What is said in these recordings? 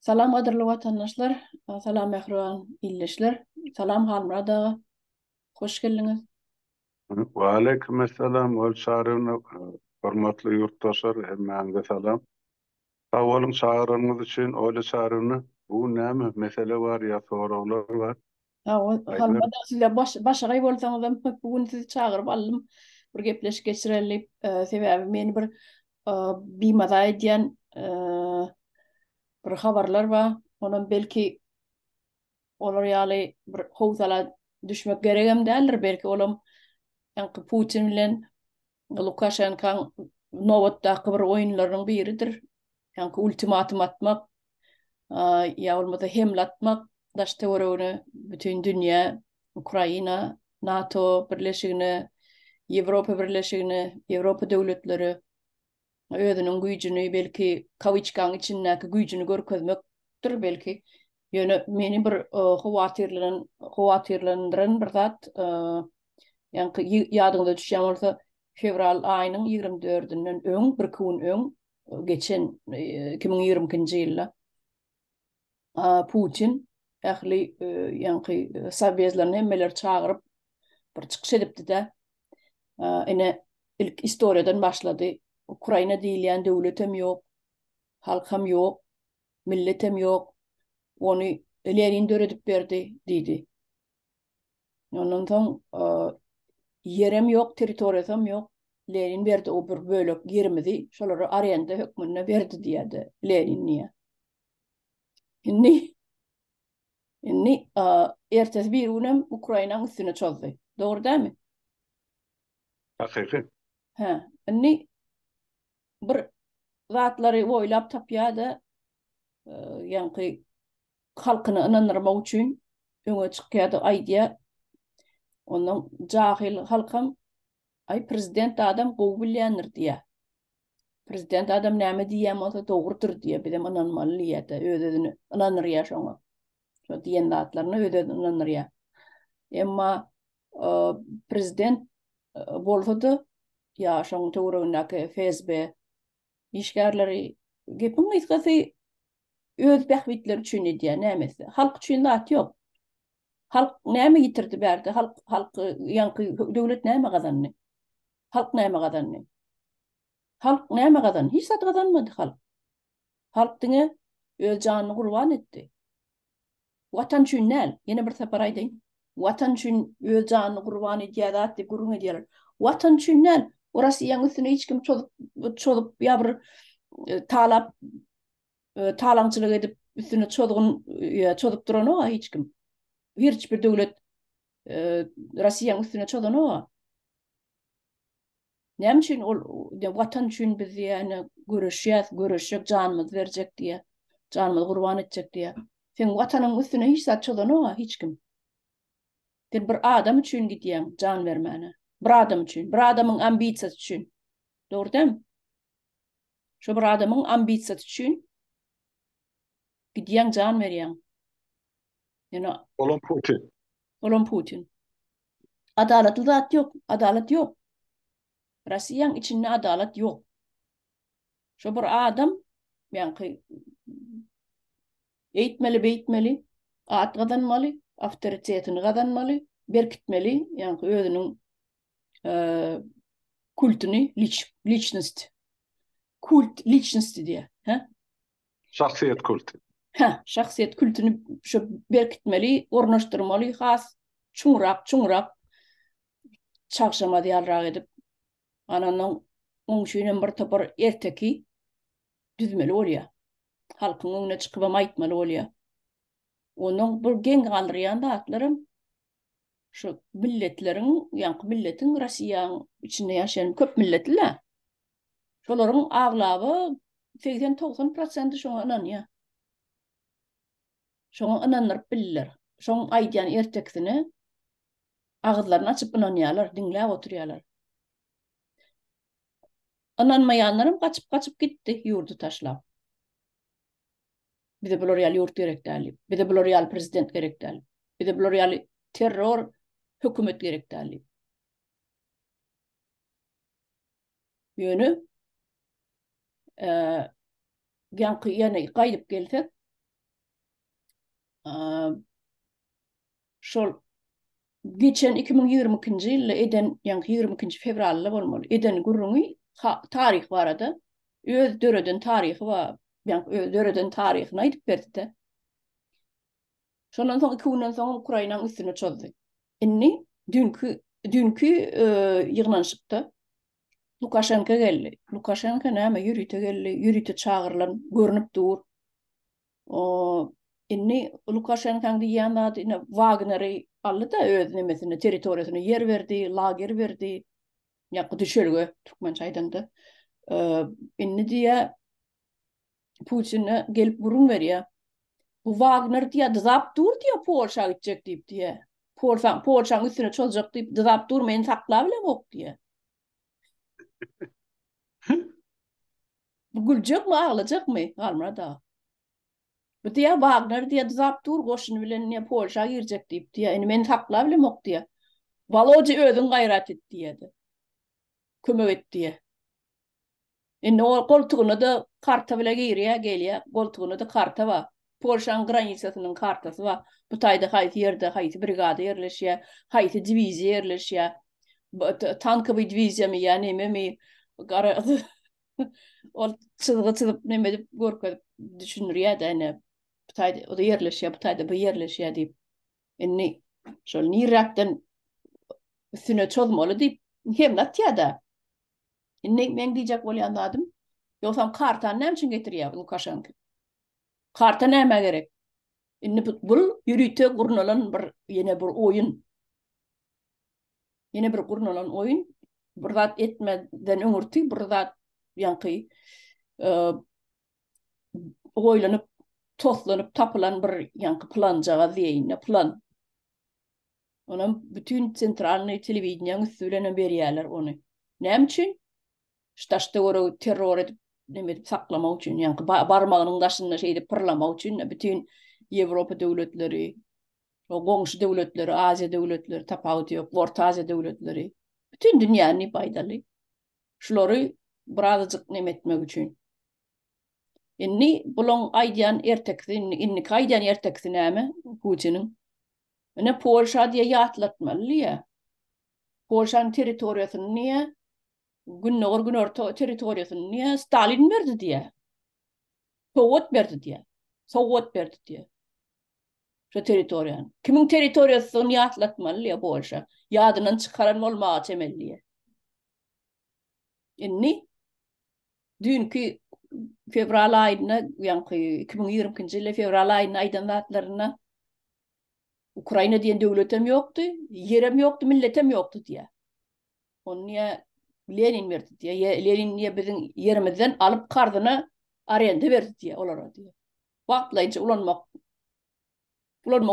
Salam qadırlı vatandaşlar, salam ehruan illeşler, salam halmurada, hoş geldiniz. Waleykümselam ol şahyryny hormatly ýurtdaşlar hemmäňize salam. Awalym şahyrymyz üçin öyle şahryny bu näme mesele var ya soraglar var. Aýdyber. Halmurada sizle başagay bolsaňyz hem bugün sizi çağırıp aldım. Bir gepleşik geçirelim. Sebäbi meni bir bimada edýän bir habarlar var. Ondan belki olar ýaly bir howsala düşmek geregem däldir. Belki olam ýa-ni Putin bilen Lukashenko nowatdaky bir oýunlarynyň biridir. Yani ultimatum atmak, ya olmadı hemlatmak, daş teoriyonu bütün dünya, Ukrayna, NATO birleşigini, Avrupa birleşigini, Avrupa devletleri özünün güýjüni belki kawyçkan içindäki güýjüni görkezmekdir belki. Ýöne meni bir howatyrlandyran bir zat, yani ýadyňyza düşýän bolsa fevral aýynyň 24-inden öň bir gün öň geçen 2020-nji ýylda Putin ähli ýa-ni Soветlaryny hemmeleri çağırıp bir çykyş edipdi-de ene ilk historiýadan başlady. Ukraina diýilýän döwletem ýok, halkam ýok, milletem ýok. Ony Lenin döredip berdi diýdi. Ondan soň yerem ýok, territoriýam ýok. Lenin berdi o bir bölek yerimizi, şolary arenda hökmüne berdi diýdi Lenin niýe. Inni ertesi bir günem Ukrayna'nın üstüne çözdü. Doğru değil mi? Hakyky. Ha, inni bir zatları oýlap tapýady, ýa-ni halkyny ynandyrmak üçin öňe çykýady aýdýa. Ondan jahil halkam ay prezident adam gowy bilýändir diýär. Prezident adam näme diýýän bolsa dogrudur diýär, bizim inanmaly diýär, özüni inandyrýar şoňa. Şo diýen zatlaryny özüni inandyrýar. Emma prezident bolsady ya şoň töweregindäki FSB işgärleri gepin ýetgäsi öz bähwitleri üçin edýär nämesi. Halk üçin zat ýok. Halk näme ýitirdi berdi? Halk ýa-ni döwlet näme gazandy? Halk näme gazandy? Halk näme gazandy? Hiç zat gazanmady halk. Halk diňe öz janyny gurban etdi. Watan üçin näl? Ýene bir separ aýdyn. Watan üçin öz janyny gurban edýär zat diýip gurun edýärler. Watan üçin näl? O Russiýanyň üstüne hiç kim çolup ýa bir talap talaňçylyk edip üstüne çolup duran o hiç kim. Hiç bir döwlet Russiýanyň üstüne çodan o. Näme üçin ol watan üçin biz ýani görüşjek, janymyzy berjek diýe, janymyzy gurban etjek diýe. Sen watanyň üstüne hiç zat çodan o hiç kim. Sen bir adam üçin gidýän jan bermäne. Bir adam üçin, bir adamyň ambisiýasy üçin. Dogry däm? Şo bir adamyň ambisiýasy üçin gidýän jan berýän. Ýani Olan Putin. olan Putin. Adaletli zat ýok, adalet ýok. Russiýanyň içinde adalet ýok. Şo bir adam ýa-ni eýtmeli, beýtmeli, at gazanmaly, awtoritetini gazanmaly, berkitmeli, ýa-ni özüniň kultuny, lichnost diýär, ha? Şahsiýet kultu. Ha, şahsiýet kultuny şo berkitmeli, ornaşdyrmaly, has çuňrak çagşama diýerler edip, ananyň oňşynyň bir topar erteki düzmeli bolýar. Halkyň öňüne çykyp aýtmaly bolýar. Onuň bir geň galdyrýan zatlarym şu milletleriň, ýa-ni milletiň Russiýanyň içinde ýaşaýan köp milletler. Şolaryň aglaby 80-90% şoňa inanýar. Şoňa inanyryp bilirler. Şoň aýdýan erteksini agızlaryny açyp inanýarlar, diňläp oturýarlar. Inanmaýanlarym gaçyp gitdi ýurdu taşlap. Bize bular ýaly ýurt gerek däl. Bize bular ýaly prezident gerek däl. Bize bular ýaly terror hökümet gerek däl. Ýöne ýany gaýdyp gelsek, Şol geçen 2022-nji ýylda eden, ýa-ni 22 fevralda bolmaly. Eden gurruňy tarih barada öz döreden tarihi var. Ýa-ni öz döreden tarihyny aýdyp berdi. Şondan soň 2 günden soň Ukraina üstüne çözdü. Inni dünkü ýygnan çykdy. Lukashenko geldi. Lukashenko näme ýürüte geldi, ýürüte çağırlan, görünüp dur. O inni Lukashenko'nun diýýän ine Wagner'i aldy da öz nemesini, territoriýasyny yer berdi, lager berdi. Ýa-ni düşerge türkmençe aýdanda. Inni diýä Putin'e gelip burun berýär. Bu Wagner diýär, "Dızap dur" diýär, Polşa gitjek diýip diýär. Polşanyň üstüne çöljek diýip, "Dızap dur, meni saklap bilemok" diýär. Bu güljekmi, ağlajakmy? Galmada. Bu diýär Wagner diýär, "Dızap dur, goşuny bilen ne Polşa girjek" diýip diýär. Eni meni saklap bilemok diýär. Volodya özüň gaýrat et diýär. Kömek et diýär. Eni o koltugyna da karta bilen girýär, gelýär. Koltugyna da karta bar. Polşanyň granisasynyň kartasy bar. Bu taýda haýsy ýerde, haýsy brigada ýerleşýär, haýsy diwiziýa ýerleşýär. Tankowy diwiziýamy ýa-ni nemi ol çyzyp neme dip görkezip düşünürýär da ene. Bu taýda o da ýerleşýär, bu taýda bu ýerleşýär diýip. Eni şol nirakdan üstüne çözmeli diýip hemletýär da. Eni men diýjek bolýan adym. Ýoksam kartany näme üçin getirýär Lukashenko? Karta näme gerek? Eni bu ýürüte gurnulan bir ýene bir oýun. Ýene bir gurnulan oýun. Bir zat etmeden öňürti, bir zat ýanky oýlanyp, toslanyp tapylan bir ýanky planjaga diýýin, plan. Onam bütün sentralny telewiziýanyň üstüne berýärler onu. Näme üçin? Ştaşda görüp terror edip neme saklamak üçin, ýanky barmagynyň daşyna şeýde pırlamak üçin bütün Ýewropa döwletleri, o goňşy döwletleri, Aziýa döwletleri, tapawut ýok, Orta Aziýa döwletleri, bütün dünýäni paýdaly. Şolary birazjyk neme etmek üçin. Inni bulan aýdýan ertekdi, inni aýdýan ertekdi näme? Putiniň. Ene Polşa diýe ýatlatmaly ýa. Polşanyň territoriýasyny niýe? Günorta territoriýasyny niýe Stalin berdi diýe. Sowet berdi diýe. Sowet berdi diýe. Şu territoriýany. Kimiň territoriýasyny ýatlatmaly ýa Polşa? Ýadynyň çykaran bolmagy temelli ýa. Inni dünkü fevral aýyna, ýa-ni 2022-nji ýyl fevral aýyna aýdan zatlaryna Ukraina diýen döwletem ýokdy, ýerem ýokdy, milletem ýokdy diýe. Onu Lenin berdi diýe. Lenin biziň yerimizden alyp kardyna arenda berdi diýe olara diýe. Wagtlaýça ulanmak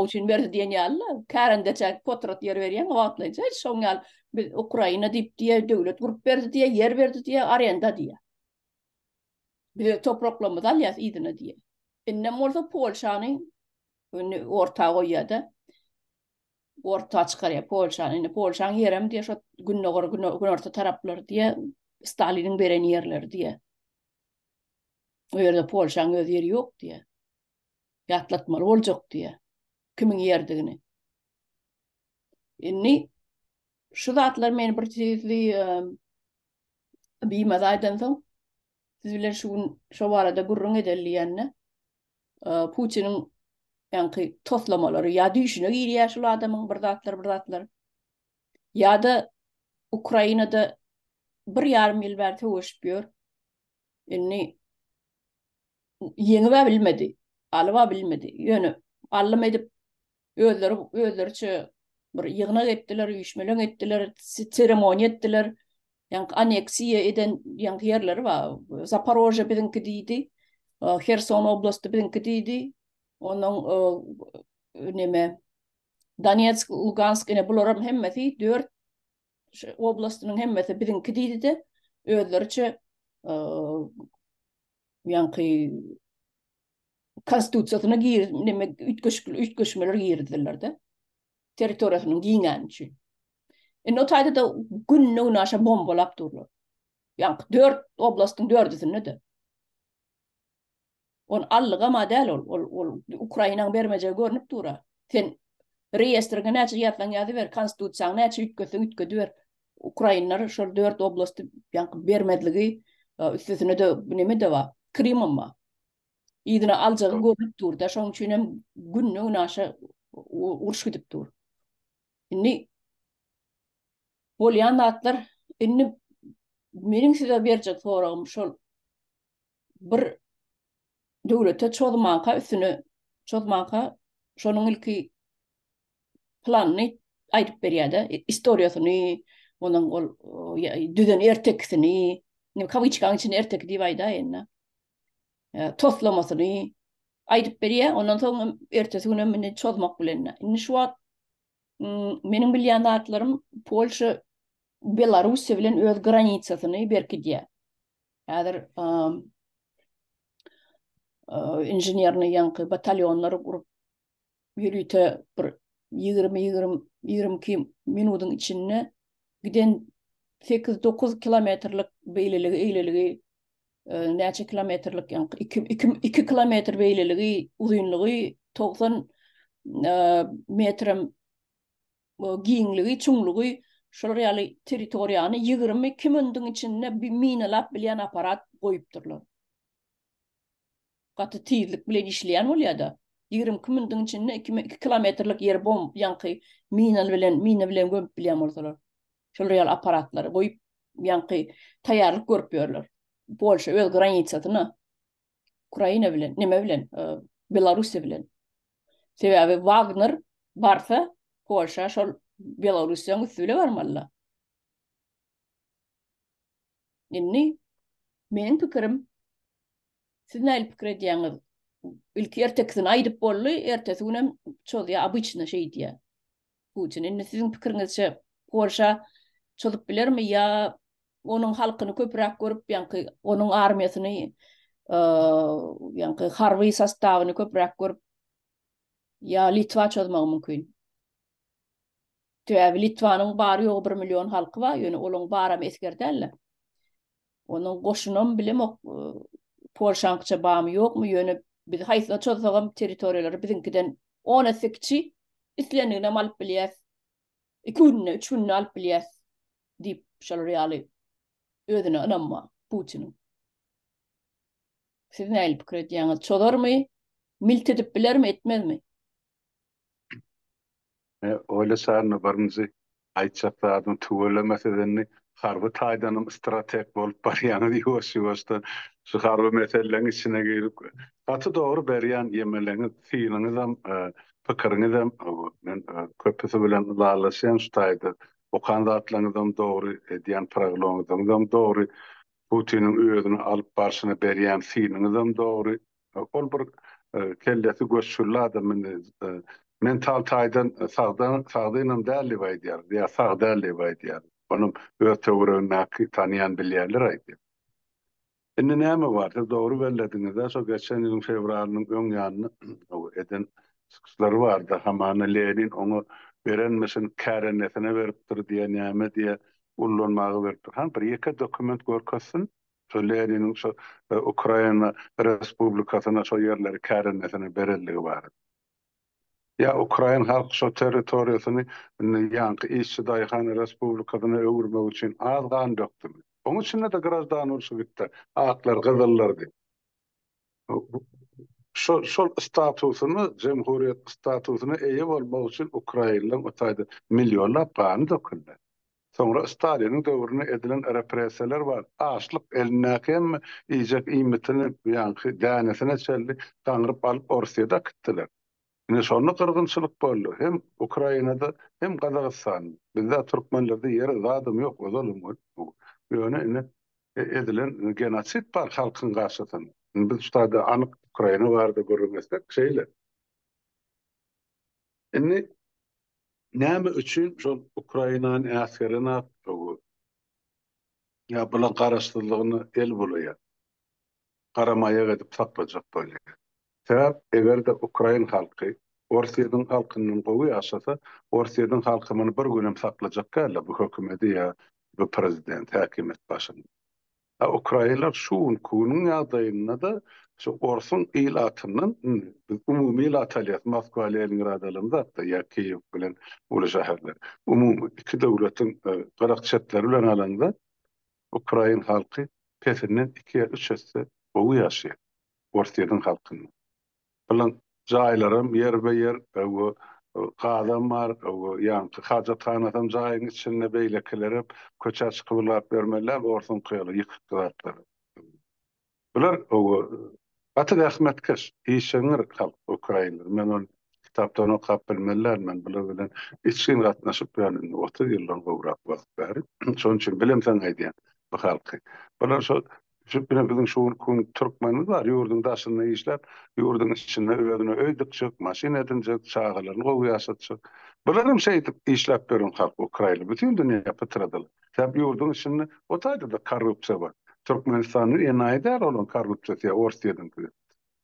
üçin berdi diýen ýaly. Kärende çäk potrat ýer berýän wagtlaýça şoň ýaly biz Ukraina diýip diýe döwlet gurup berdi diýe, yer berdi diýe, arenda diýe. Bir topraklarymyz alýas idine diýe. Enne bolsa Polşanyň orta goýýarda. Orta çykarýar Polşanyň. Polşanyň ýerem diýe şo günorta taraplar diýe Staliniň beren ýerler diýe. O ýerde Polşanyň öz ýeri ýok diýe. Ýatlatmaly boljak diýe. Kimiň ýerdigini. Inni şu zatlar meni bir tezli biýme aýdan soň siz bilen şu barada gurrun edelliýänne Putiniň ýanky toslamalary ýa düşüne girýär şu adamyň bir zatlar. Ýa-da Ukrainada 1,5 ýyl bäri töweşip ýör. Inni ýeňibe bilmedi, alyba bilmedi. Ýöne allym edip özleriçe bir ýygna etdiler, üýüşmeleň etdiler, seremoniýa etdiler. Ýanky aneksiýa eden ýanky ýerleri bar. Zaporojje biziňki diýdi, Herson oblasty biziňki diýdi. Onuň neme Donetsk, Lugansk ene bular hemmesi 4 oblastynyň hemmesi biziňki diýdi de özleriçe ýanky konstitusiýasyna neme ütgeşmeler girdiler de. Territoriýasynyň giňen üçin. O taýda da günne naşa bombalap durlar. Ýanky 4 oblastyň 4'üsini de. On allıga ma däl ol Ukrainaň bermejegi görnüp dura. Sen reyestrine näçe ýatlan ýazy ber, konstitusiýaň näçe ütgedi ber. Ukrainlar şol 4 oblasty ýanky bermedligi üstesine de neme de wa Krimma. Ýygyna aljagy görnüp durda, şoň üçin hem günne naşa uruş gidip dur. Inni bolýan atlar inni meniň size berjek soragym şol bir döwlete çolmanka üstüne çolmanka şonuň ilki planyny aýdyp berýärde, historiýasyny, onuň ol düzen erteksini, ne kawyçkaň içine ertek diýip aýda enne. Toslamasyny aýdyp berýär, ondan soň ertesi güne meni çolmak bilen. Indi şu wagt meniň bilýän atlarym Polşa, Belarusiýa bilen öz granisasyny berkidýär. Häzir inženýerni ýanky batalyonlary gurup ýürüte bir 20-22 minutyň içinde giden 8-9 kilometrlik beýleligi näçe kilometrlik ýanky 2 kilometr beýleligi, uzunlygy 90 metr giňligi, çuňlugy şol ýaly territoriýany 22 minutiň içinde bir minalap bilýän aparat goýupdyrlar. Gaty tizlik bilen işleýän bolýar-da. 22 minutiň içinde 2 kilometrlik ýer bomb ýanky mina bilen gömüp bilýän bolsalar. Şol ýaly aparatlary goýup ýanky taýýarlyk görüp ýörler. Polşa öz granisasyny Ukraina bilen, neme bilen, Belarusiýa bilen. Sebäbi Wagner barsa Polşa şol Belarusiýanyň üstüne barmalla. Inni meniň pikirim, siz näme pikir edýäňiz? Ilki erteksini aýdyp boldy, ertesi güne çolýa obyçny şey diýär. Putin, indi siziň pikiriňizçe Polşa çolup bilermi ýa onuň halkyny köpürek görüp ýanky onuň armiýasyny ýanky harby sastawyny köpürek görüp ýa Litwa çözmek mümkin. Täbi Litvanyň bary ýok 1 million halky bar, ýöne olaň baram eskerderler. Onuň goşunam bilemok Polşaňça bamy ýokmy, ýöne biz haýsy çözsagam territoriýalary bizinkiden 18 islenigine alyp bilýär. 2 günne, 3 günne alyp bilýär diýip şol ýaly özüne inanma Putinin. Siz näme pikir edýäňiz? Çözermi? Milt edip bilermi, etmezmi? Öyle sarını barınızı aytçakta adım tüvelemesi denni harbi taydanım strateg bolup baryanı diýoşda şu harbi meselelerin içine girip atı doğru berýän ýemelerini fiiliňizem pikiriňizem men köpüsi bilen ulalaşýan şutaýdy. O kandidatlaryňyzam dogry edýän prognozyňyzam dogry, Putinin özüni alyp barşyna berýän fiiliňizem dogry. Ol bir kellesi göçürli adamyň mental taýdan sagdynam däli baýdýar, ýa sagdäli baýdýar. Onuň öz töweregiňi tanýan bilýärler aýdýar. Indi näme bar? Dogry bellediňiz. Şo geçen ýylyň fevralynyň öň ýanyny eden çykyşlary bardy. Hamana Lenin onu berenmesin kärenetine beripdir diýen näme diýe ullanmagy beripdir. Han bir ýeke dokument görkezsin. Şo Leniniň şo Ukraina Respublikasyna şo ýerleri kärenetine berelligi bar. Ya Ukrayna halk şo territoriýasyny ýanky işçi daýhany respublikasyna öwürmek üçin azgan dökdi. Onuň içinde de grajdan uruşy gitdi. Aklar, gyzyllar diýip. Şol statusyny, jemhuriýet statusyny eýe bolmak üçin Ukrainalyň otaýdy millionlap pany döküldi. Sonra Stalinin döwrüne edilen repressiýalar bar. Açlyk elnäkem iýjek iýmitini ýanky dänesine çeldi, taňryp alyp Orsiýada gitdiler. Ine şonu kırgınçılık boldy. Hem Ukrainada hem Kazakystan. Bizde Türkmenlerde ýeri zadym ýok, ozalym ol. Ýöne ine edilen genosit bar halkyň garşydan. Biz şurada anyk Ukraina bardy görmesek şeýle. Indi näme üçin şol Ukrainanyň äskerini atdy? Ya bulan garaşdyrlygyny el bolýar. Garamaýa edip saklajak bolýar. Sebäp egerde Ukraina halky Orsiýanyň halkynyň gowy ýaşasa, Orsiýanyň halkyny bir günem saklajak gällä bu hökümeti ýa bu prezident häkimet başynda. Ukraynalar şuun kunun ýagdaýynda da şu Orsun ilatynyň umumy ilatyýat Moskwa Leningrad da ya Kiýew bilen uly şäherler. Umumy iki döwletiň garakçetleri bilen alanda Ukraina halky pesirinden 2-3 esse owu ýaşaýar. Orsiýanyň halkyny. Bilen jaýlarym ýer gadam bar, ýa-ni hajathanadam jaýyň içinde beýlekeler hep köçä çykyp bermeler, orsun koýalar, ýykypdylar. Bular Batı rahmetkeş, işeňir halk Ukraina. Men onu kitapdan okap bilmeler, men bular bilen içkin gatnaşyp ýani 30 ýyldan gowrak wagt bäri. Şoň üçin bilemsen aýdýan bu halky. Bular şu bizim şu kun Türkmeni var, ýurdun daşyna işler, ýurdun içinde öýdüne öýdükçük, maşina edinjek, çağalaryny gowy ýaşatjak. Bularym şeýdip işläp beren halk Ukraina. Bütün dünýä pytradylar. Täp ýurdun içinde otaýda da korrupsiýa bar. Türkmenistanyň enaýdar olan korrupsiýa Orsiýadan geliyor.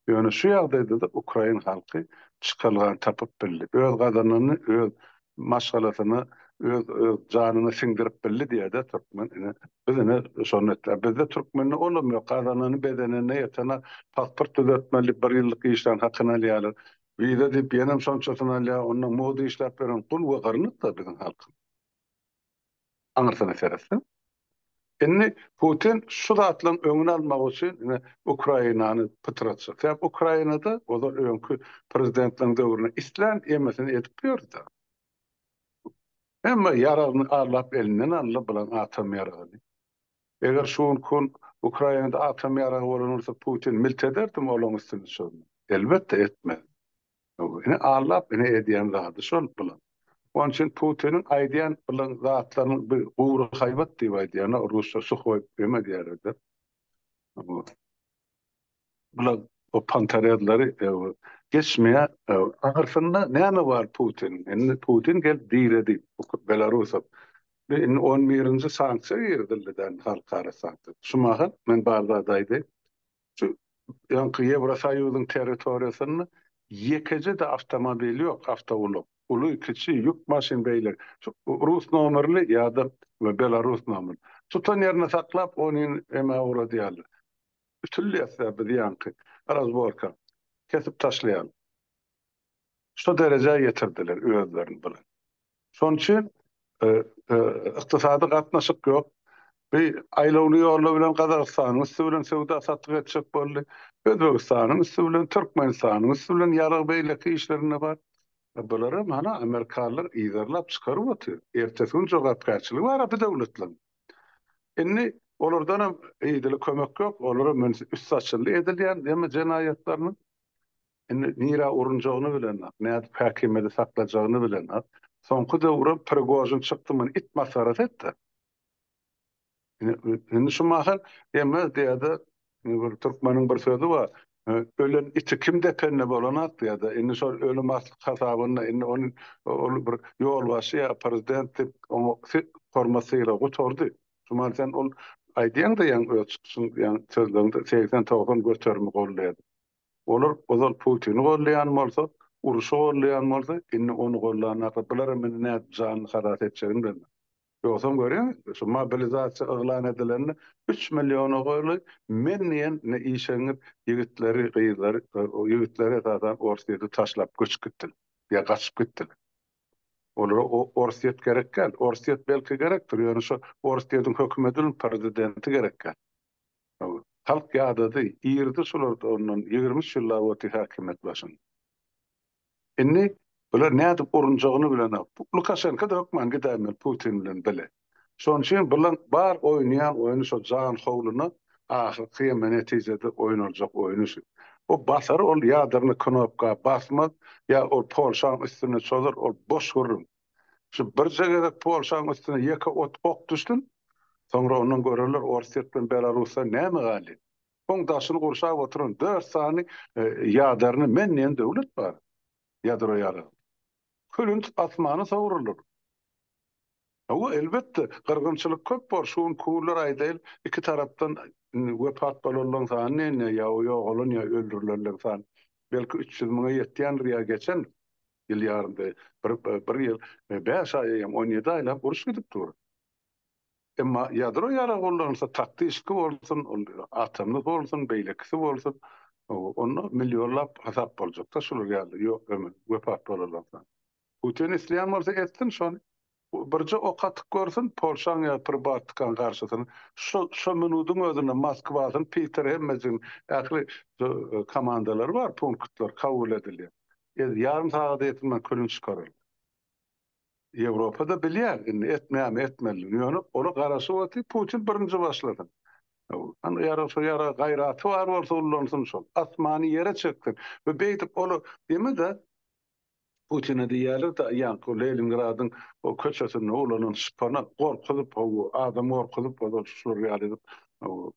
Ýöne şu ýagdaýda da Ukraina halky çykylgan tapyp bildi. Öz gadanyny, öz maşgalatyny, öz janyny siňdirip bildi diýär-de türkmen. Bizine şonu etler. Bizde türkmenni olamıyor. Gadanyny bedenine ýetene pasport düzeltmeli bir ýyllyk işden hakyny alýarlar. Wiza diýip ýenem şonçasyny alýar, onuň mody işläp beren kul we garnyt da bizim halky. Aňyrsana serasy. Inni Putin şu zatlaryň öňüni almak üçin Ukrainany pytratjak. Täp Ukrainada olar öňkü prezidentleriň döwrüne islan emesini edip berdi. Emma ýaragyny arlap elinden alyp bilen atam ýaragy. Eger şuň kun Ukrainada atam ýaragy bolan bolsa Putin milt ederdim olaň üstüne şol. Elbetde etmez. Ine arlap ine edýän zady şol bilen. Onun için Putin'in aýdýan bilen zatlaryň bir gowru haýbat diýip aýdýan, Rusça suhoj beme diýerler. Bular o pantaryadlary geçmeýe agyrsynda näme bar Putin? Endi Putin gel diýredi Belarusa. Ve 11-nji sanksiýa ýerdilden halkara sanksiýa. Şumaha men barda daýdy. Şu ýa-ni Ýewrosoýuzyň territoriýasyny ýekece de awtomobil ýok, awtowul. Ulu kiçi yük maşin beyler. Rus nomerli ya da Belarus nomerli. Tutan yerine saklap onun eme uğradı diyorlar. Bütünlü yasabı diyankı. Arazborka. Kesip taşlayan. Şu dereceye getirdiler özlerini bilen. Son için iktisadi katnaşık yok. Bir aylawly ýollar bilen Gazagystanyň üstü bilen sowda satdyk etjek boldy. Özbegistanyň üstü bilen Türkmenistanyň üstü bilen ýarag beýleki işlerine bar. Bulara mana Amerikalılar ýyzarlap çykaryp otyr. Ertesi gün jogapkärçilik bar bu döwletler. Inni olardan hem eýdili kömek ýok, olara üst saçyly edilýän ýa-da jenaýatlaryny nira urunjagyny bilen, näde häkimede saklajagyny bilen. Soňky döwrüm Prigozhin çykdymyň it masarat etdi. Inni şu mahal emme diýerde bir türkmeniň bir sözi bar. Ölen iti kim depenne bolanat ya da inni şol ölüm hasabyna inni onun bir ýol başy ya prezident o formasyla gotordy. Şumal sen ol aýdýan da ýa-ni ölçüsün ýa-ni sözlerinde 80-90 göterme gollaýdy. Olar Putin gollaýan bolsa, uruşy gollaýan bolsa inni onu gollanaka biler men näde janyny harat etjegini bilmem. Yoksam görüyor, şu mobilizasiya ıglan edilenini 3 milyona goýly menniyen ne işeňir ýigitleri, gyýzlary, o ýigitleri esasan Orsiýady taşlap göç gitdiler, ýa gaçyp gitdiler. Olara Orsiýet gerekkel, Orsiýet belki gerekdir, ýöne şu Orsiýadyň hökümetiniň prezidenti gerekkel. Halk ýadady, ýerdi şular ondan 20 ýyllar öti häkimet başynda. Inni bular näde urunjagyny bilen, Lukashenko da hökmen gidämel Putin bilen bile. Şoň üçin bular bar oýnaýan oýuny şu jan howluny ahyrky netijede oýnaljak oýuny şu. O basar ol ýadyryny knopka basmak ýa o Polşanyň üstüne çözür, ol boş vurur. Şu bir jegede Polşanyň üstüne ýeke ok düşdün, soňra onuň görürler Orsiýet bilen Belarusa näme gali. Oň daşyny gurşap oturan 4 sany ýadaryny menden döwlet bar. Ýadro ýaly. Külünç asmany sowurulur. O elbette gyrgynçylyk köp bar. Şuň kuwlar aýdyl iki tarapdan wepat bolanlar sany ýa olan ýa öldürilenler sany. Belki 300 000 ýetýän ýa geçen ýyl ýarynda bir ýyl 5 aý 17 aýlap uruş gidip dur. Emma ýadro ýara bollansa taktiski bolsun, atamlyk bolsun, beýlekisi bolsun, onu milyonlap hasap boljak da şular ýaly. Ýok, ömür, wepat bolarlar. Putin isleýän bolsa etsin şonu. Birce o katık görsün, Polşan ya Pırbatkan karşısın. Şu minudun özünde Moskva'sın, Peter Hemmez'in ähli komandalar var, punktlar kabul edilýär. Yarım saat etmän külün çıkarır. Ýewropada bilýär, etmeýär, etmeli. Ýöne onu garaşy bolsa Putin birinji başlady. Ana yara gayraty var bolsa ullansyn şol. Asmany ýere çekdi. We beýtip onu demede Putin'e diýerler da ýa-da Leningrad'ın o köçesinde olanın şpana gorkulyp o adam gorkulyp o şular ýaly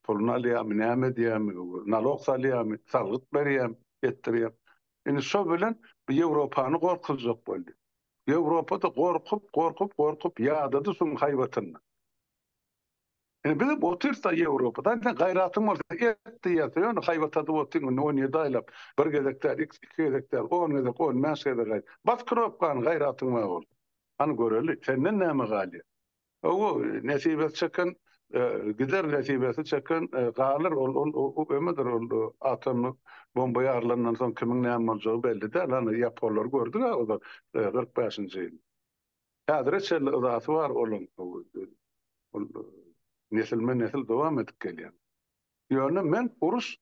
pulunu alýar, näme diýär, nalog salýar, saglyk berýär, etdirýär. Indi şo bilen Ýewropany gorkujak boldy. Ýewropada gorkup ýa-da şoň haýwatyny. Bilip otursa Ýewropada gaýratym bolsa etdi ýa-da onu haýwatada otyň onu ýa-daýlap bir gezekler, iki gezekler, on gezek, on mäşgede bas kropkan gaýratym var bol. Any göreli, senden näme galýar? O nesibet çeken gider nesibeti çeken galar o ömedir ol atom bomba ýarlandan soň kimiň näme boljagy belli de, lan ýapolar gördük o da 45-nji ýyl. Häzir çelle uzatı var olan nesilme nesil dowam edip gelýär. Ýöne men uruş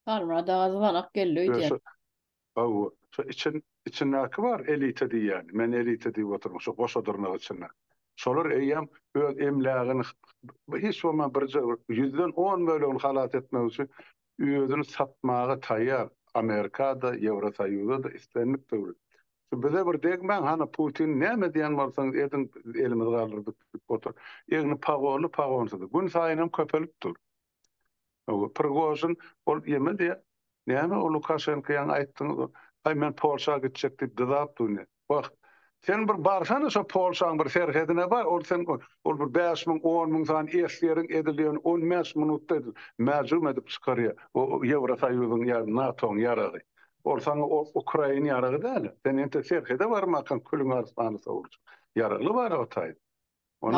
Harma da azvanak gelýär. Şu içindäki var elite diýýär. Men elite diýip oturmuşum, şu goşadyrnyň içinde. Şolar eýýäm öz emlägini hiç bolman birje 100den 10 bölüm halat etmek üçin özüni satmagy taýýar. Amerikada, Ýewrosaýyzda da istenlik döwür. Bize bir degmen hana Putin näme diýen bolsaň edin elimiz galdyrdyk otur. Ýegni pagonsady. Gün saýynam köpelip dur. Prigozhin ol ýemedi. Näme o Lukashenko ýa aýtdyň, ay men Polşa gitjek diýip dydap durýar. Bak, sen bir barsana şo Polşaň bir serhedine bar, ol sen ol bir 5.000 10.000 san eşlerin edilýän 15 minutda mäjum edip çykarýar. O Ýewrosaýyzyň ýa NATO'ň ýaragy. Orsaňa Ukraina ýaragy däl. Sen ente serhede barmakan külüň arslany sowurjak. Yaraly bar o taýda. Ol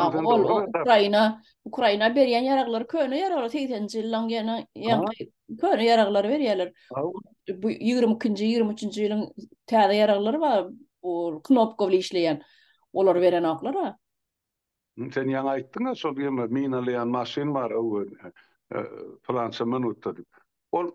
Ukraina berýän ýaraglary köne ýaraglar 80-nji ýylyň ýa-ni köne ýaraglary berýärler. Bu 22-nji 23-nji ýylyň täze ýaraglary bar, o knopkowly işleýän. Olar beren aklar. Sen ýa aýtdyň, şol minalyan maşyn bar o Fransa minutda. Ol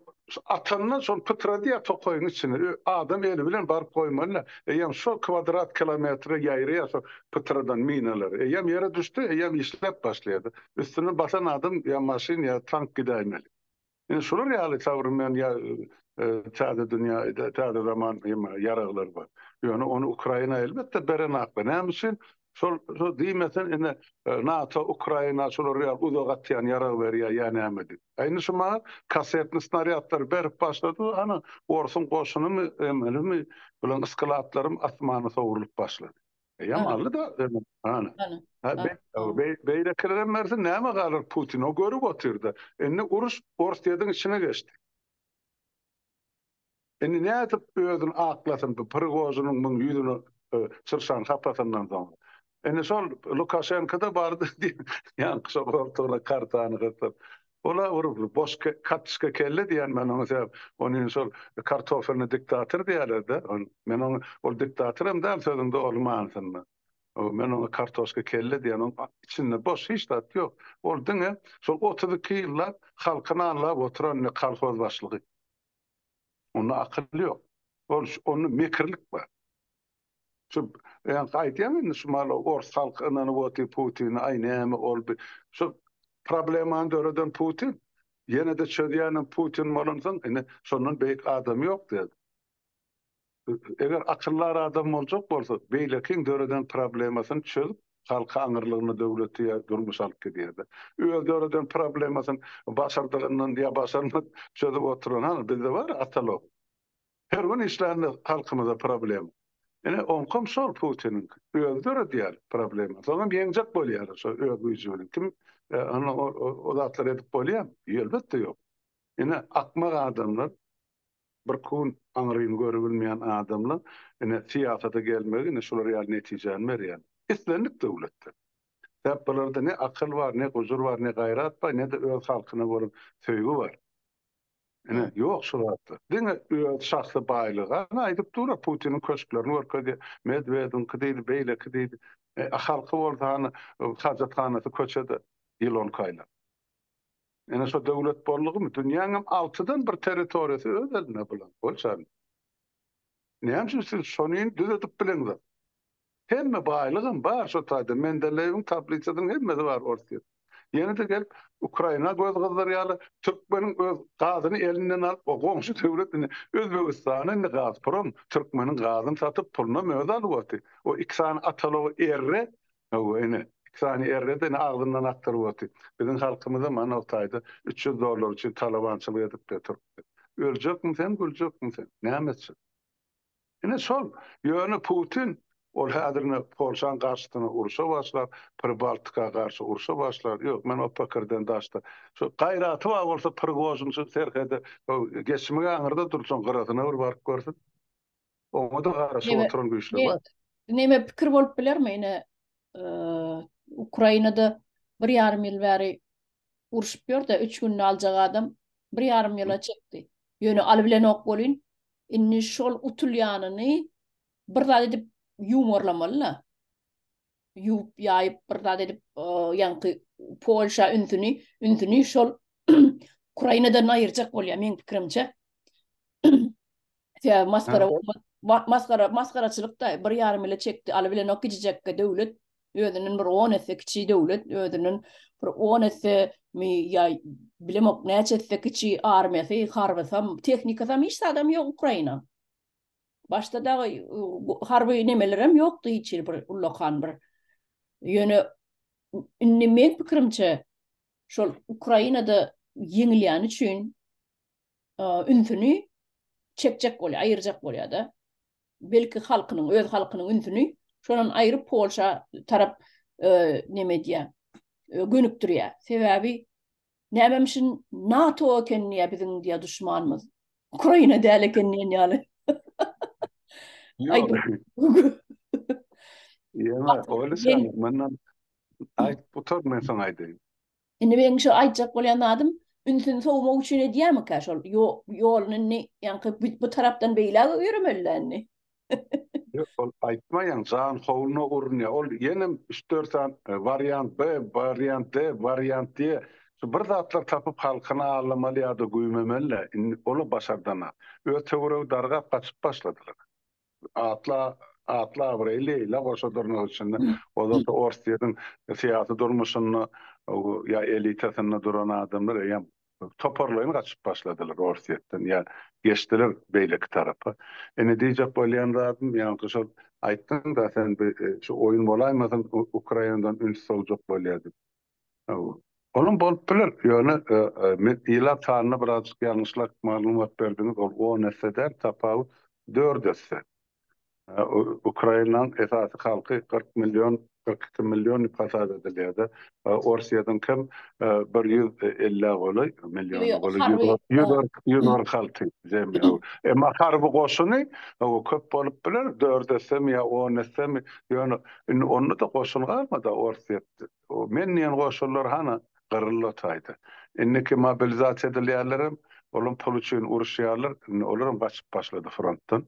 atandan şol Petrodiýa tokoyun içine adam eli bilen barıp koymalylar. Eýem şol kvadrat kilometre ýaýry şol Petrodan minalar. Eýem ýere düşdi, eýem işlep başlaýdy. Üstüne basan adam ýa maşyn ýa tank gidäýmeli. Indi şular ýaly çawrymyan ýa täze dünýäde täze zaman ýaraglar bar. Ýöne onu Ukraina elbetde beren aklar. Näme üçin? Şol diýmesen ene NATO Ukraina şol real uzagatýan ýarag berýär ýa näme. Aýny şuma kasetli snaryadlar berip başlady, ana orsun goşuny emelimi bilen ıskalatlarym asmana sowurulyp başlady. Ýa mally da ana. Beýlekilerden mersi näme galar Putin o görüp oturdy. Indi uruş Orsiýadyň içine geçdi. Indi nädip özüni aklasyn bu Prigozhinyň muň ýüzüni çyrşan hapasyndan soň. Indi şol Lukashenko-da bardy diýip, ýa kısa ortagyna kartany gytyp. Ola urup boş katışka kelle diýen men onu sebäp onun şol kartofelni diktator diýerler. Men onu ol diktatorym däl sözümde olmansyn. Men onu kartoşka kelle diýen onun içinde boş hiç zat ýok. Ol diňe şol 32 ýyllar halkyny anlap oturan kolhoz başlygy. Onda akyl ýok. Onu mekirlik bar. Şu aýtýan şu mal ors halkyny boty Putin aýnäme ol şu problemany döreden Putin ýene de çödýänen Putin bolansyň ene şondan beýik adam ýok diýdi. Eger akyllar adam boljak bolsa beýlekiň döreden problemasyny çözüp halka aňyrlygyny döwleti ýa durmuş alyp gidýärdi. Öz döreden problemasyny başardygynyň ýa başarmadygyny çözüp oturan bizde var atalog. Her gün işlerini halkımıza problem. Yani onkom şol Putin'in öldürü diýär problem. Soňra ýeňjek bolýar şo öldürüjüni. Kim o zatlar edip bolýar? Elbetde ýok. Ene akmak adamlar bir kun aňryny görebilmeýän adamlar ene siyasata gelmegi ene şolar ýaly netijen berýär. Islendik döwletde. Hep bularda ne akıl var, ne huzur var, ne gayrat var, ne de öz halkyna bolan söýgü var. Ene ýok şuratda. Diňe öz şahsy baýlyga aýdyp durar Putinin köşklerini örkedi, Medvedev'in kıdıydı, beýle kıdıydı. Halky bolsa hajathanasy köçede ýylon kaýlar. Ene şo döwlet bollugy mı? Dünýäniň altydan bir territoriýasy öz eline bolan. Bolşan. Näme siz şonu düzeltip bileňiz? Hemme baýlygym bar şo taýda Mendeleýewiň tabliçasynyň hemmesi bar ortaya. Ýene de gelip Ukraina göz gyzdyrýaly Türkmeniň öz gazyny elinden alyp o goňşy döwletini Özbegistanyň Gazprom Türkmeniň gazyny satyp puluna möhür alypdy. O ikisany atalagy erre, o ene ikisany erre de agzyndan aktarypdy. Biziň halkymyza mana o taýda $300 üçin talabançylyk edip de öljekmi sen, güljekmi sen? Näme etsin? Ene şol ýöne Putin ol häzirne Polşan garşysyna uruşa başlar, Pribaltika garşy uruşa başlar. Ýok, men o pikirden daşdy. Şu gaýraty bar bolsa Prigozhin şu serhede geçmege aňyrda dursun garasyna bir bark görsin. Oňa da garşy oturan güýçler bar. Näme pikir bolup bilermi? Ene Ukrainada 1,5 ýyl bäri uruşup ýörde 3 günni aljak adam 1,5 ýyla çekdi. Ýöne aly bilen ok bolyn. Inni şol utulýanyny bir zat edip yumorlamalylar. Yup ýaýyp bir zat edip ýanky Polşa ünsüni şol Ukrainadan aýyrjak bolýar meň pikirimçe. Ya maskaraçylykda 1,5 ýyla çekdi. Aly bilen ok gidijekke döwlet özüniň bir 10 esse kiçi döwlet özüniň bir 10 esse mi ýa bilemok näçe esse kiçi armiýasy, harbysam, tehnikasam hiç adam ýok Ukraina. Başta da harby nemelerem ýokdy hiç bir ullakan bir. Ýöne men pikirimçe şol Ukrainada ýeňilýän üçin ünsüni çekjek bolýar, aýyrjak bolýar da. Belki halkynyň, öz halkynyň ünsüni şonan aýryp Polşa tarap neme diýär, gönükdirýär. Sebäbi nämemişin NATO ekenliğe biziň diýär düşmanymyz. Ukraina däl ekenliğini ýaly. Yok. Yema öyle sen menden bu tor men sana aýdym. Indi ben şu aýtjak bolýan adam ünsün sowmak üçin edýärmi ka şol ýoluny ýanky bu tarapdan beýle ýürümellerini. Yok aýtmaýan zan howluny urunýa. Ol ýene 3-4 tane variant B, variant D, variant D. Bir zatlar tapıp halkyna alamaly ýa-da güýmemeli. Onu başardana. Ötewre darga kaçıp başladylar. Atla Avreli la başa durmak için o da Orstiye'nin siyasi durmuşunu ya elitasını duran adamlar ya toparlayın kaçıp başladılar Orstiye'den ya geçtiler beylik tarafı. Ne diyecek bolyan rahatım yani şu ayttın da sen şu oyun bolaymasın Ukrayna'dan ünsüz olacak bolyadı. Onun boluplar yani ila tanrı birazcık yanlışlık malumat verdiniz o neseder tapavut 4 esse. Ukrayna'nın esası halkı 40 milyon 42 milyon nüfus edilýärdi. Orsiýadan kim 150 goly milyon goly 100 halky jemýa. Emma harby goşuny o köp bolup biler 4 esem ýa 10 esem ýöne onu da goşun galmady Orsiýatda. O menden goşullar hana gyrylly taýdy. Inneki mobilizasiýa edilýärler, olum pul üçin uruşýarlar, olaram gaçyp başlady frontdan.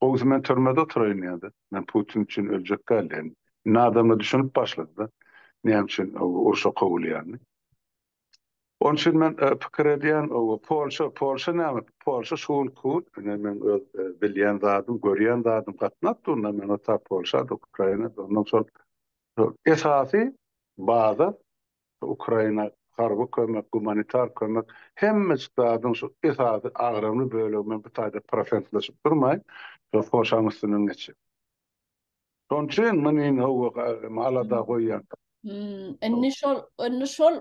O zaman törmede oturayım. Ben Putin için ölecek galiba. Ne adamla düşünüp başladı. Ne için o şok kabul yani. Onun için ben fikir ediyen o Polşa ne mi? Polşa şuul kul. Ben bilyen dadım, görüyen dadım katnattığında ben o ta Polşa'da, Ukrayna'da. Ondan sonra esası bazı Ukrayna harbi kömek, humanitar kömek hem dadım şu esası ağrımlı bölümün bir tane profesörleşip durmayın. Polşa'nın üstünden geçiyor. Onun için benim o malada koyan. Enni şol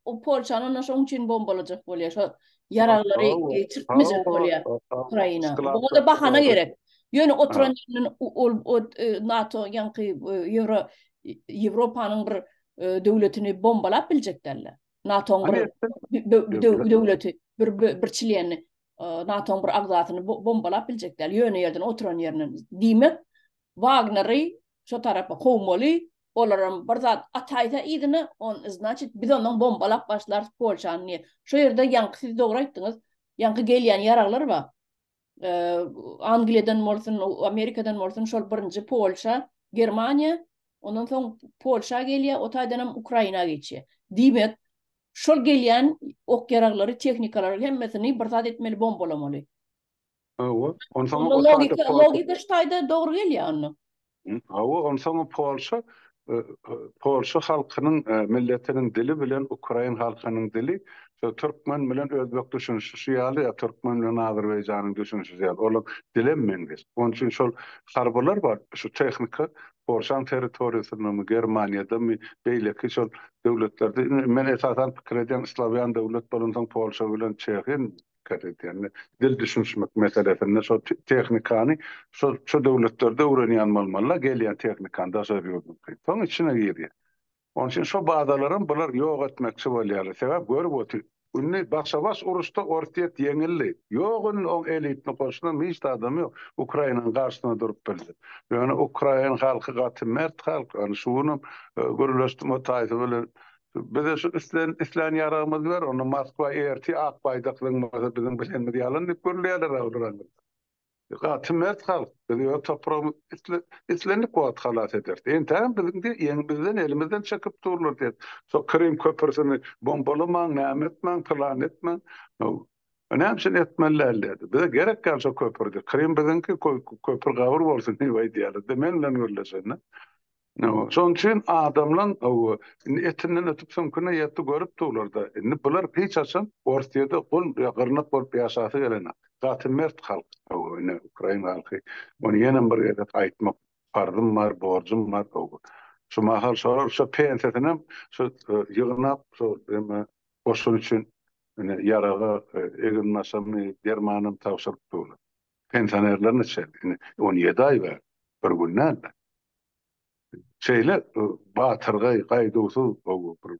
o Polşa'nın onun için bombalacak bolýar. Şo yararları geçirtmeyecek bolýar Ukraina. Bu da bahana gerek. Ýöne oturan o NATO ýanky Ýewropanyň bir döwletini bombalap biljeklerler. NATO'nun bir döwleti bir çilýeni. NATO'nun bir agzatyny bombalap biljekler. Ýöne ýerden oturan ýerine diýmek Wagnery şu tarafa howmaly, olaram bir zat ataýda idini, значит biz ondan bombalap başlar Polşany. Şu ýerde ýanky siz dogry aýtdyňyz. Ýanky gelýän ýaraglar bar. Angliýadan bolsun, Amerikadan bolsun, şol birinji Polşa, Germaniýa, ondan soň Polşa gelýär, otaýdan hem Ukraina geçýär. Diýmek, şol gelýän ok ýaraglary, teknikalary hemmesini bir zat etmeli, bombalamaly. Ondan soň Logika ştaýda dogry gelýär. Ondan soň Polşa halkynyň milletiniň dili bilen Ukrain halkynyň dili Türkmen bilen özbek düşünüşi ýaly, ya Türkmen bilen Azerbaýjanyň düşünüşi ýaly. Olar dilemmendir. Onun üçin şol harbalar bar. Şu tehnika Polşa territoriýasyny Germaniýada mı beýleki şol döwletlerde men esasan pikir edýän Slawiýan döwlet bolansoň Polşa bilen Çehiň yani dil düşünmek meselesinde şu tehnikany şu döwletlerde öwrenýän bolmaly, gelýän tehnikany da söýürdüm. Soň içine girýär. Onun için şu bazalaryň bular ýok etmekçi bolýar. Sebäp görüp otur. Ünni başa-baş uruşda ortiýet ýeňildi. Ýogyn o elitni goşunan hiç adam ýok. Ukrainanyň garşysyna durup bildi. Yani Ukraina halky gaty mert halk, yani şunu görüleşdirme taýsy bilen bize şu islen yarağımız var, onu Moskva erti Akbaydaklyň bizim bilenmedi ýalan dip görülýärler awduran. Gaty mert halk, bize toprağımız islenip goýat halat eder. Entäm bizden elimizden çekip durulur diýip. So Krim köprüsini bombalamaň, nämetmäň, plan etmäň. Önemli etmelerdi. Bize gerek kalsa köprüdür. Krim bizinki köprü gavur bolsun diýip diýerler. Demenle görleşenler. No, son için adamlan o etinden ötüp sonkuna yetti görüp dururlar. Bular hiç açan ortaya kol gırnak bol piyasası gelene. Zaten mert halk o ne Ukrayna halkı. Onu yenen bir yerde aytmak fardım var, borcum var o. Şu mahal sorar şu pensetinem şu yığınap şu boşun için yarağı eginmasamı dermanım tavsıp dururlar. Pensionerlerin içerisinde 17 ay var. Bir günden batırgay gaýdusy bir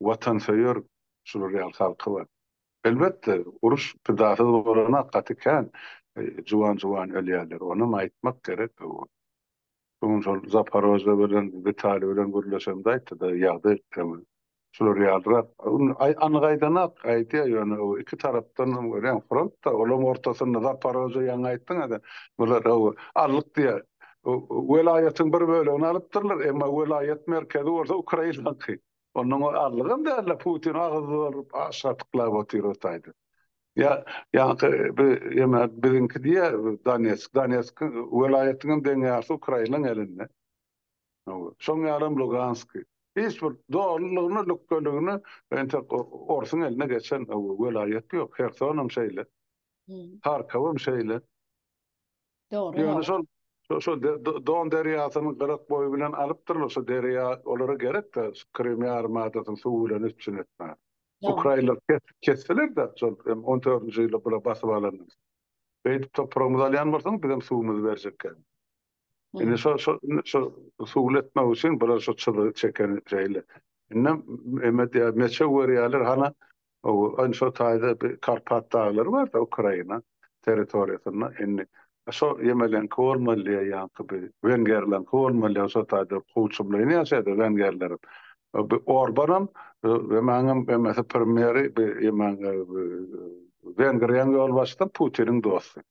watanseýer şurýal halky bar. Elbetde uruş pidasy bolana gatykan juwan ölýärler. Onu aýtmak gerek. Şol Zaporojye bilen Vitali bilen görleşende aýtdy da ýagdy şurýalra anygaýdanak aýtdy ýöne o iki tarapdan gören front da olam ortasynda Zaporojye ýaňy aýtdyň da bular allyk diýär. Welaýatyň bir bölegi alypdyrlar, emma welaýat merkezi bolsa Ukrainanyky. Onuň allygyny da Putin agyzyr aşatyklap oturýardy. Bizinki diýe Donetsk welaýatynyň deňäsi Ukrainanyň elinde. Şoň ýaram Lugansk. Hiç bir doğrulugyny, lükgönlügini orsuň eline geçen welaýat ýok. Hersonym şeýle. Harkowym şeýle. Doğru. Şu Don derýasynyň gyrak boýu bilen alypdyrlar, şu derýa olara gerek de Krim armadasyny suw bilen üçin etme. Ukrainalar kesseler de şol 14-nji ýylda bula basyp alanlar. Beýdip toprağymyzy alýan bolsaň bizim suwumuzy berjekler. Ene şu suw etme üçin bular şu çyzy çeken şeýle. Innem meçe weriýalar hana o anşo taýda Karpat daglary bar da Ukraina territoriýasyna enne so yemelen kolmaly ýa-da Wengerlen kolmaly so taýda goçumlaryny ýaşady Wengerler. Orbanam we maňam mesela primeri Wengeriýan ýol başda Putiniň dosty.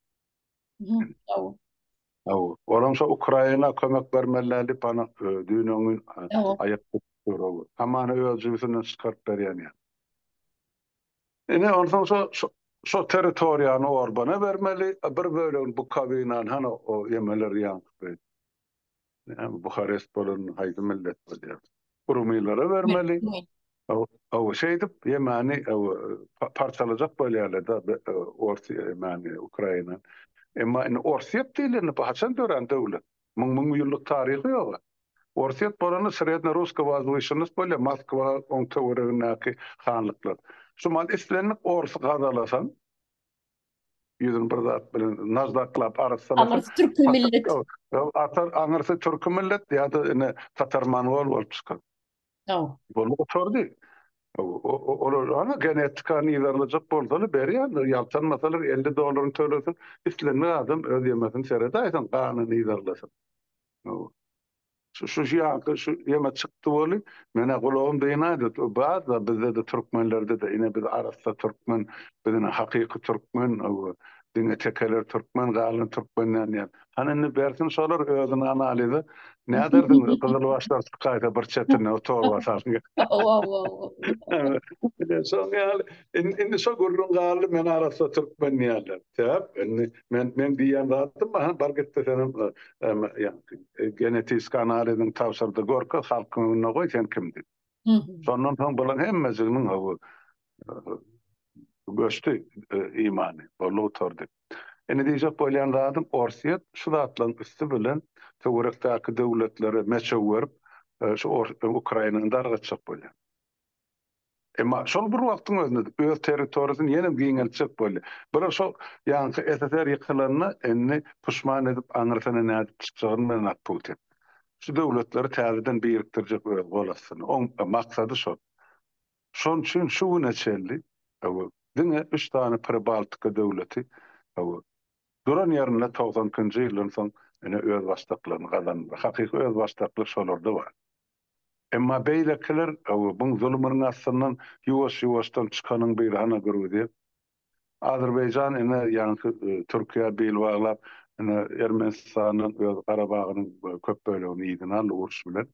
Olam so Ukraina kömek bermelleri bana dünýäniň aýakda durýar. Hamany özüňden çykaryp berýän. Ene ondan so territoriýany Orbana bermeli, bir bölegi bu kabinan hana o yemeler ýanky. Buharest bolan haýdy millet bolýar. Rumiýlara bermeli. O şeýdip ýemani parçalajak bolýarlar da orta Ukraina. Emma Orsiýet dilini paçan dören döwlet. Müň ýyllyk taryhy ýok. Orsiýet bolany Srednja Ruska wazwyşynyz bolýar, Moskwa oň töweregindäki hanlyklar. Şumal islenip orsu gazalasan, yüzün bir zat bilen nazdaklap arasalasan. Aňyrsy türkmen millet. Aňyrsy türkmen millet ýa-da Tatar Mongol bolup çykar. Bolu oturdy. Ana genetik anılarılacak boldalı beri yani yaltanmasalar $50 tölesin islenme adam ödeyemesin seredaysan kanun idarlasın. Şu yankı şu yeme çıktı bolu mene kulağım deyinaydı bazı bizde de Türkmenlerde de yine biz arasında Türkmen bizden hakiki Türkmen dine tekeler Türkmen galın Türkmenler yani hani bersin solar özüne analizi ne derdin Kızılbaşlar kayda bir çetine otor basarın. Wow, wow. Evet. Son yani indi so gurrun galı men arasında Türkmen niyalar. Tep men diyen rahatım ha bargette senin yani genetik analizin tavsırdı gorka halkına koy sen kimdin. Hı hı. Sondan son bulan hemmezinin o göçtü imanı. Bolu oturdu. Ene diyecek bolyan rahatım orsiyet şu da atlan üstü bilen Tevrektaki devletleri meçe şu Ukrayna'nın darga çık bolyan. Emma şol bir wagtyň özünde öz territoriýasyny ýene giňelçek boldy. Bira şol ýa-ni SSR ýykylanna enni puşman edip aňyrsana nädip çykjagyn men Putin. Şu döwletleri täzeden birikdirjek bolasyny. Oň maksady şol. Şol üçin şu neçelli diňe 3 tane Pribaltika döwleti duran ýerine 90-njy ýylyň soň ene öz başdaklaryny gazandy. Hakyky öz başdaklyk şolarda bar. Emma beýlekiler buň zulmynyň aslyndan ýuwaş-ýuwaşdan çykanyň bir hana görüdi. Azerbaýjan ene ýa-ni Türkiýe beýle baglap ene Ermenistanyň we Garabagyň köp bölegini ýygyna uruş bilen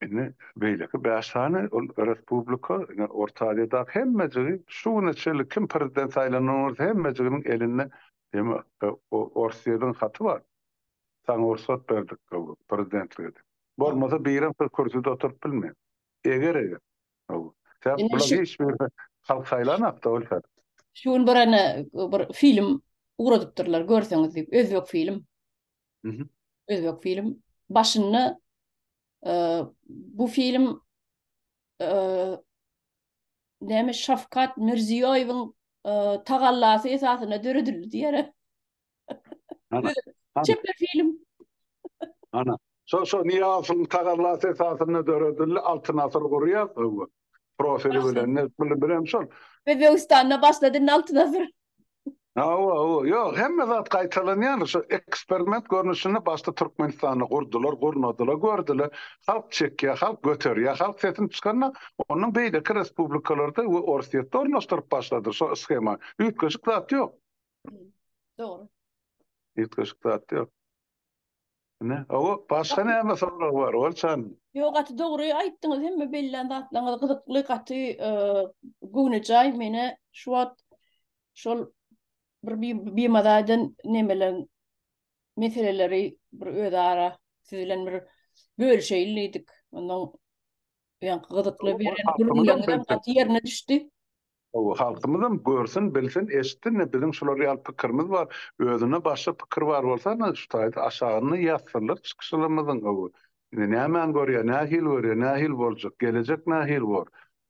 ene beýleki bäşany respublika ene Orta Aziýada hemmejigi şu neçeli kim prezident saýlanýar hemmejiginiň eline hem Orsiýadan haty bar. Saň orsat berdik prezidentlige. Bolmasa biýrem bir kürsüde oturup bilmeýär. Eger. Sen Ene bular hiç bir halk saylanap da olsa. şuň bir film uradypdyrlar görseňiz diýip özbek film. Özbek film. Başyny bu film näme Şafkat Mirziýoýewiň tagallasy esasyna döredildi diýer. Ana. Çeper film. Ana. So Niyaz'ın tagallasy esasyna döredildi. Altyn asr gurýar. Profili bilen ne bilem şol. Özbegistan'a başladın altın hazır. Yok hemme zat qaytalanýar şu eksperiment görnüşini başta Türkmenistany gurnadylar, gördüler. Halk çekýär, halk göterýär, halk sesin çykanna onuň beýleki respublikalarda we Orsiýetde ornaşdyryp başlady şu skema. Üýtgeşik zat ýok. Doğru. Üýtgeşik zat ýok. Ne? O başga näme sorular bar? Olsan. Yok atı doğru aýtdyňyz hemme belli zatlaryňyz gyzykly gaty güňejay mene şu wagt şol bir madadan nemelen meseleleri bir ödara sizilen bir bölüşeýlidik. Ondan ýa-ni gyzykly beren gurulýandan gaty ýerine düşdi. Halkymyzam görsün, bilsin, eşitsin, bizim şolar ýaly pikirimiz bar, özüne başga pikir bar bolsa, şu taýda aşagyny ýazsyrlar, çykyşlarymyzyň näme görýär, nähil görýär, nähil boljak, gelecek nähil bor.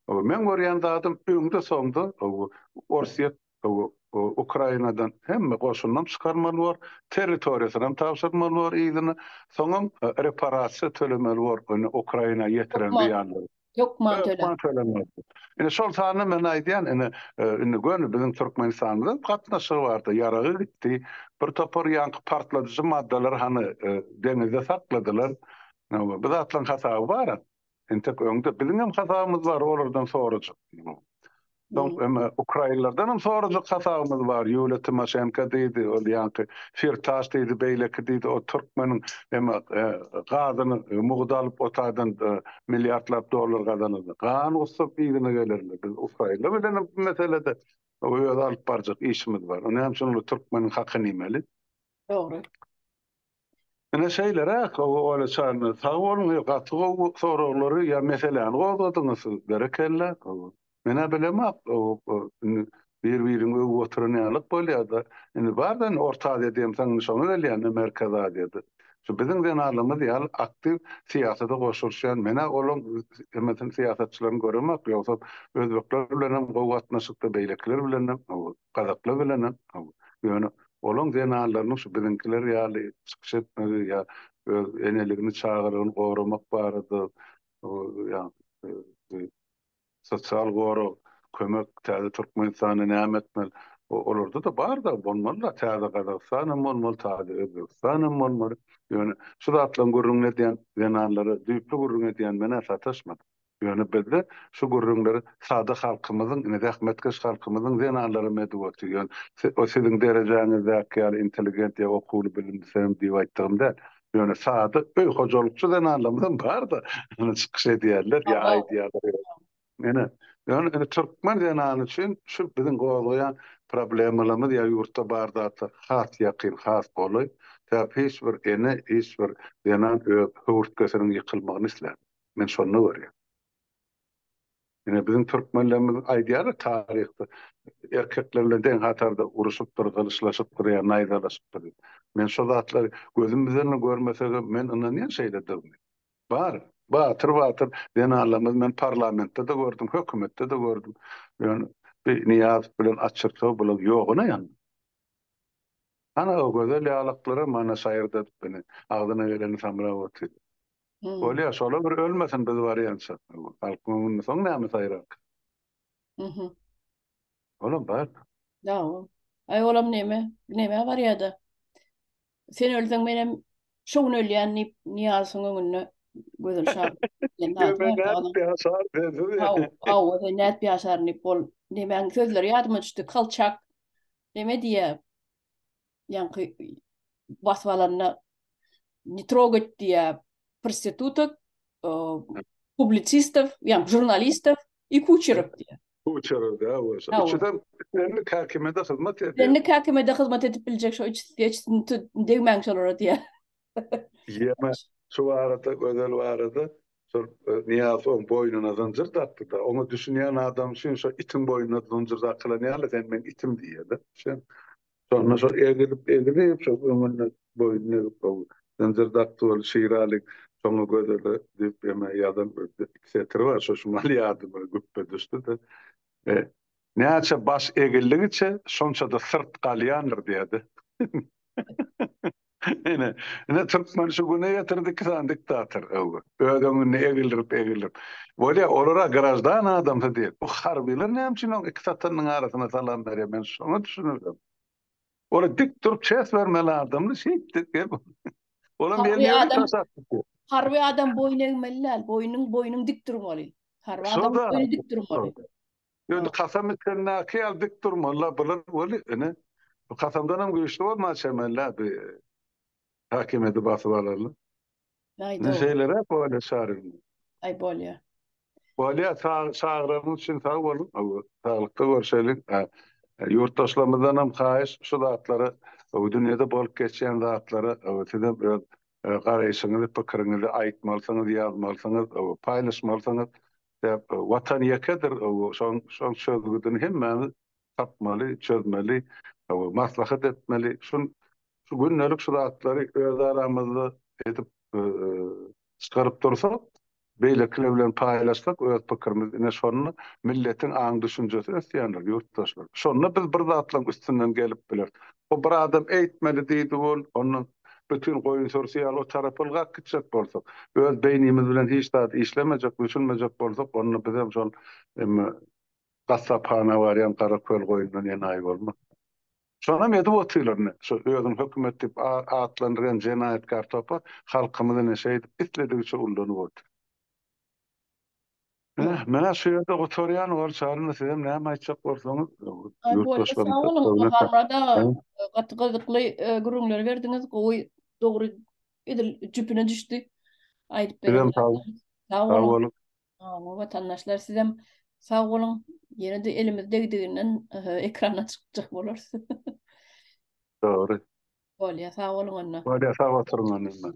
Men görýän zatym öňde soňda Orsiýet Ukrainadan hemme goşundan çykarmaly bar, territoriýasyny tapşyrmaly bar ýygyny, soňam reparasiýa tölemeli bar, Ukraina ýetiren beýanlary. Yok mantöle. Ine şol sany men aýdýan ine gönü bizim Türkmenistanda gatnaşygy bardy, yaragy gitdi. Bir topar ýanky partladyjy maddalar hani denize sakladylar. Biz atlan hasaby bar. Entek öňde bizim hem hasabymyz bar, olardan sorajak. Ukraynalardan hem sorajak hasabymyz bar. Ýulia Tymoshenko diýdi, ol ýanky Firtaş diýdi, beýleki diýdi, o Türkmeniň hem gazyny mugdalyp otadan milliardlap dollar gazanady. Gan usup ýygyna gelerler. Biz Ukrayna bilen meselede o ýa-da alyp barjak işimiz bar. Onu hem şonu Türkmeniň hakyny emeli. Doğru. Ene şeylere öyle çağırın. Sağ olun, gaty soraglary ya meselen gozadyňyz berekelle. Mene bilemap bir-biriňe oturýanlyk bolýar. Indi bardan Orta Aziýa diýem saň şonu belýär, Merkez Aziýada. Şu bizim denalymyz ýaly aktiv siýasata goşulýan. Mene olum hemmetin siýasatçylaryny görmek, ýogsa özbekler bilen hem gowatnaşykda beýlekler bilen hem gazaklar bilen hem ýöne olum denalaryny şu bizimkiler ýaly çykyş etmeli ýa eneligini çağıryp goramak barady. sosyal goro, kömek täze Türkmenistan'a näme etmeli. Olurdu da bar da bolmaly da täze Kazakstan bolmaly, täze Özbegistan bolmaly. Ýöne şu zatlaryň gurrun edýän zanarlary düýpli gurrun edýän mene sataşmady. Ýöne bizde şu gurrunlary sada halkymyzyň, nädähmetkeş halkymyzyň zanarlary medewati. Ýöne o siziň derejaňyzda ýa intelligent ýa okuly bilimsem diýip aýtdygymda, ýöne sada öý hojalykçy zanarlarymyň bar da çykyş edýärler ýa aýdýarlar. Ene, yani Türkmen zanany üçin şu biziň goýan problemalarymyz ýa ýurtda bardatda has ýakyn, has boly. Täp hiç bir ene, hiç bir zanan howurtgasynyň ýykylmagyny isler. Men şonu görýän. Ene biziň türkmenlerimiz aýdýar taryhda erkekler bilen deň hatarda uruşup durýar, durýar, naýdalaşyp durýar. Men şu zatlar gözüm bilen görmesegem men ynanýan şeýledir. Batır denalarymyz men parlamentde de gördüm, hökümetde de gördüm. Yani bir niyaz bilen açyrsa bular ýogyna ýan. Ana o gözel ýalaklara mana şaýyrda beni agdyna geleni samra otdy. Öyle şolar bir ölmesen biz bar ýansa. Halkyň soň näme saýrak. Olam bar. Ya, ay olam neme var ýa-da. Sen ölseň menem şoň ölýän niýasyň öňünde gözüm şap. Net ýaşarny bol. Nemäň sözleri ýadyma düşdi. Kalçak. Neme diýe? Ýa-ni baswalarna nitroget diýe prostitutok, publitsistov, ýa jurnalistov i Kucherov diýe. Kucherov da o. Üçden kendi hakimede hyzmat ediyor. Kendi hakimede hyzmat edip biljek şo üçden degmäň şolar diýe. Ýema şu arada gözel arada Niyaz on boynuna zıncır taktı da onu düşünýän adam şun şu itin boynuna zıncır takılan ýaly sen men itim diýdi. Sonra şu egilip şu öňüne boynuna zıncır taktı bol şeýralik soňa gözele diýip ýa-da ýadan etcetera var şu mali ýadyma güppe düşdi de. Näçe baş egilligiçe şonça da sırt galýandyr diýdi. Ene Türkmen şu güne getirdik ki diktatör öwü. Ödöňüne egilip. Bolýa olara garajdan adam da diýip. O harbiler näme o iktisatynyň arasyna salam berýär men şonu düşünürüm. Ola dik durup çes bermeli adamny şeýip ola harbi adam boyun egmeli, boynun dik durmaly. Harbi adam boynu dik durmaly. Ýöne kasam etkenä ki dik durmaly bular boli ene. Bu kasamdan hem güýçli bolmaly çemeller bir hakimiyeti basıwalarly. Ne şeylere böyle şaryn. Ay bolýa. Bolýa çağıramyz üçin sag bolun. Sağlykda görşelik. Ýurtdaşlarymyzdan hem haýyş şu zatlary, bu dünýede bolup geçýän zatlary, sizem garaýşyňyzy, pikiriňizi aýtmalysyňyz, ýazmalysyňyz, paýlaşmalysyňyz. Watan ýekedir, şoň sözüden hemmämiz tapmaly, çözmeli, maslahat etmeli. Şu günnelik şu zatlary öz aramyzda edip çıkaryp dursak, beýlekler bilen paýlaşsak, öz pikirimiz ine şonu milletin aň düşünjesi esýänler, ýurtdaşlar. Şonu biz bir zatlaryň üstünden gelip biler. O bir adam eýtmeli diýdi bol, onu bütün goýun sosial o tarapyga gitjek bolsak, öz beýnimiz bilen hiç zat işlemejek, düşünmejek bolsak, onu biz hem şol gassapana barýan Garaköl goýundan ýanaý bolmak. Şona medip otyrlar. Şu özüň hökümet dip atlandyran jenaýetkar topa halkymyzy näşe itledigçe ullanyp otyr. Mene şu ýerde oturýan ol çaryny sizem näme aýtjak bolsaňyz ýurtdaşlarymyz harmada gaty-gazykly gurulmalar berdiňiz, gowy dogry edil jüpüne düşdi. Aýdyp berýär. Sag bolun. Vatandaşlar sizem sag bolun. Ýene-de elimizdegdiginden ekrana çykjak bolar. Doğru. Bolýa, sag bolun onda. Bolýa, sag oturun onda.